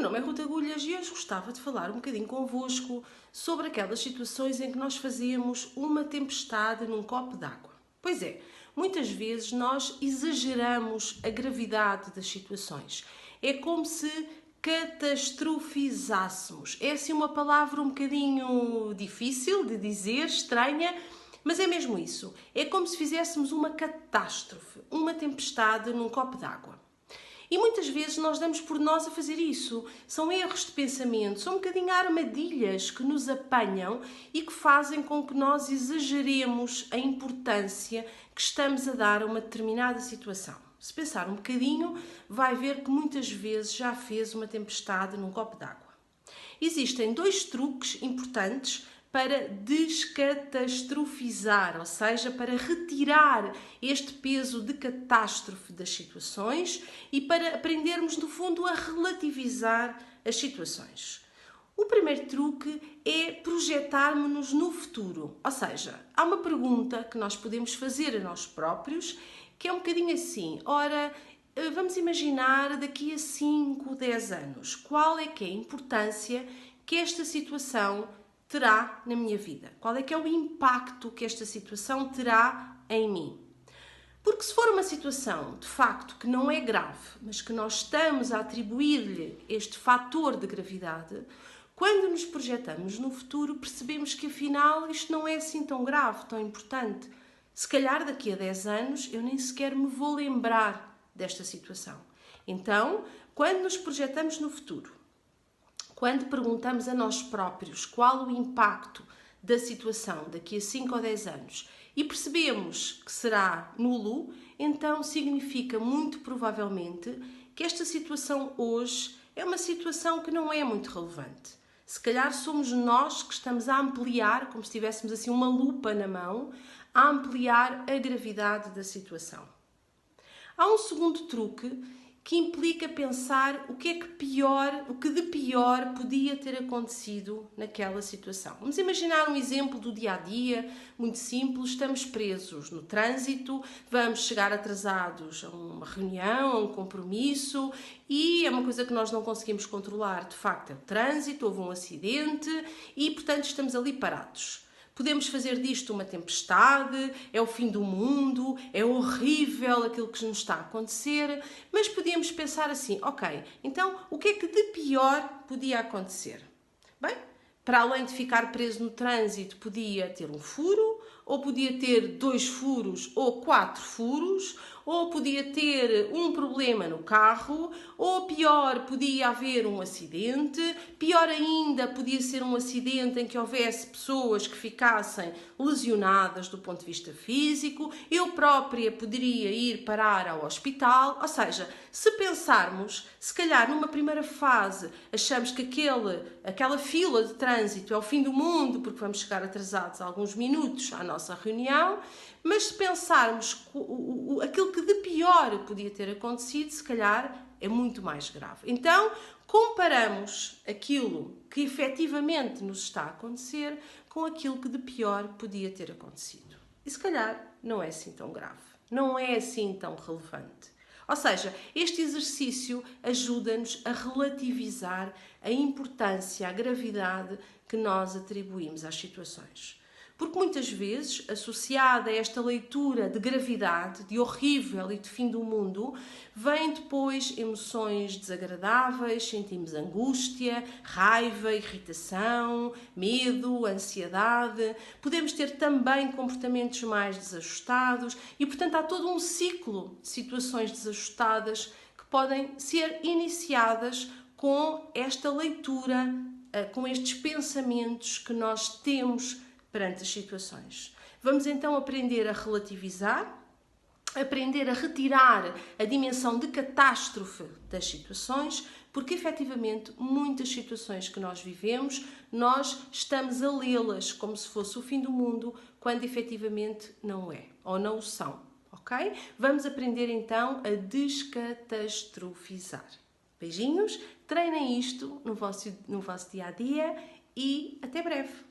nome é Ruth Agulhas e hoje gostava de falar um bocadinho convosco sobre aquelas situações em que nós fazemos uma tempestade num copo d'água. Pois é, muitas vezes nós exageramos a gravidade das situações. É como se catastrofizássemos. É assim uma palavra um bocadinho difícil de dizer, estranha, mas é mesmo isso. É como se fizéssemos uma catástrofe, uma tempestade num copo d'água. E muitas vezes nós damos por nós a fazer isso. São erros de pensamento, são um bocadinho armadilhas que nos apanham e que fazem com que nós exageremos a importância que estamos a dar a uma determinada situação. Se pensar um bocadinho, vai ver que muitas vezes já fez uma tempestade num copo d'água. Existem 2 truques importantes para descatastrofizar, ou seja, para retirar este peso de catástrofe das situações e para aprendermos, no fundo, a relativizar as situações. O primeiro truque é projetarmos-nos no futuro, ou seja, há uma pergunta que nós podemos fazer a nós próprios que é um bocadinho assim, ora, vamos imaginar daqui a 5, 10 anos, qual é que é a importância que esta situação terá na minha vida? Qual é que é o impacto que esta situação terá em mim? Porque se for uma situação, de facto, que não é grave, mas que nós estamos a atribuir-lhe este fator de gravidade, quando nos projetamos no futuro, percebemos que afinal isto não é assim tão grave, tão importante. Se calhar daqui a 10 anos eu nem sequer me vou lembrar desta situação. Então, quando nos projetamos no futuro, quando perguntamos a nós próprios qual o impacto da situação daqui a 5 ou 10 anos e percebemos que será nulo, então significa muito provavelmente que esta situação hoje é uma situação que não é muito relevante. Se calhar somos nós que estamos a ampliar, como se tivéssemos assim uma lupa na mão, a ampliar a gravidade da situação. Há um segundo truque que implica pensar o que de pior podia ter acontecido naquela situação. Vamos imaginar um exemplo do dia-a-dia, muito simples. Estamos presos no trânsito, vamos chegar atrasados a uma reunião, a um compromisso e é uma coisa que nós não conseguimos controlar. De facto, é o trânsito, houve um acidente e, portanto, estamos ali parados. Podemos fazer disto uma tempestade, é o fim do mundo, é horrível aquilo que nos está a acontecer, mas podíamos pensar assim, ok, então o que é que de pior podia acontecer? Bem, para além de ficar preso no trânsito, podia ter um furo, ou podia ter 2 furos ou 4 furos, ou podia ter um problema no carro, ou pior, podia haver um acidente, pior ainda, podia ser um acidente em que houvesse pessoas que ficassem lesionadas do ponto de vista físico, eu própria poderia ir parar ao hospital, ou seja, se pensarmos, se calhar numa primeira fase achamos que aquela fila de trânsito é o fim do mundo porque vamos chegar atrasados alguns minutos à nossa reunião, mas se pensarmos aquilo que de pior podia ter acontecido, se calhar é muito mais grave. Então, comparamos aquilo que efetivamente nos está a acontecer com aquilo que de pior podia ter acontecido. E se calhar não é assim tão grave, não é assim tão relevante. Ou seja, este exercício ajuda-nos a relativizar a importância, a gravidade que nós atribuímos às situações. Porque muitas vezes, associada a esta leitura de gravidade, de horrível e de fim do mundo, vêm depois emoções desagradáveis, sentimos angústia, raiva, irritação, medo, ansiedade. Podemos ter também comportamentos mais desajustados e, portanto, há todo um ciclo de situações desajustadas que podem ser iniciadas com esta leitura, com estes pensamentos que nós temos perante as situações. Vamos então aprender a relativizar, aprender a retirar a dimensão de catástrofe das situações, porque efetivamente muitas situações que nós vivemos, nós estamos a lê-las como se fosse o fim do mundo, quando efetivamente não é, ou não o são, ok? Vamos aprender então a descatastrofizar. Beijinhos, treinem isto no vosso dia-a-dia e até breve!